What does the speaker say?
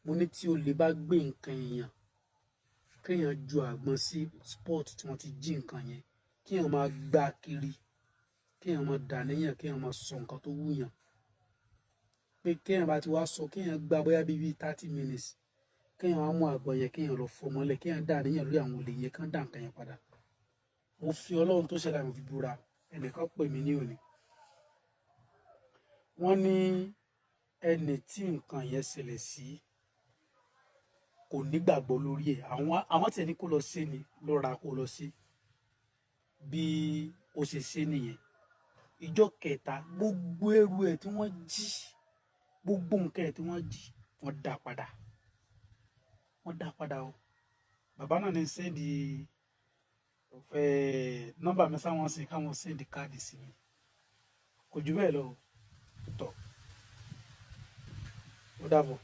mo ní tí olè bá gbé nǹkan èèyàn kéèyàn ju àgbọn sí sport tí wọ́n ti jí nǹkan yẹn kéèyàn máa gbá kiri kéèyàn máa dà níyàn kéèyàn máa sọ nǹkan tó wúyàn pé kéèyàn bá ti wá sọ kéèyàn gbá bóyá bíi 30 minutes kéèyàn wá mú àgbọn yẹn kéèyàn lọ fọ́ mọ́lẹ̀ kéèyàn dà níyàn lórí àwọn olè yẹn kán dà nǹkan yẹn padà. Mo fi Ọlọ́run tó ṣẹlẹ̀ mo fi búra ẹnìkan pè mí ní òní wọ́n ní ẹni tí nǹkan yẹn ṣẹlẹ̀ sí kò nígbàgbọ́ lórí ẹ̀ àwọn tí ẹni kó lọ sí ni lọ́ra kó lọ sí bí ó ṣe ṣe nìyẹn. Ìjọ kẹta gbogbo ẹrù ẹ̀ tí wọ́n jí gbogbo nǹkan ẹ̀ tí wọ́n jí wọ́n dá padà o. Bàbá náà ní sẹ́ndì nọ́mbà mi sáwọn sí káwọn sẹ́ndì káàdì sí mi kò jù bẹ́ẹ̀ lọ tọ̀ ó dàbọ̀.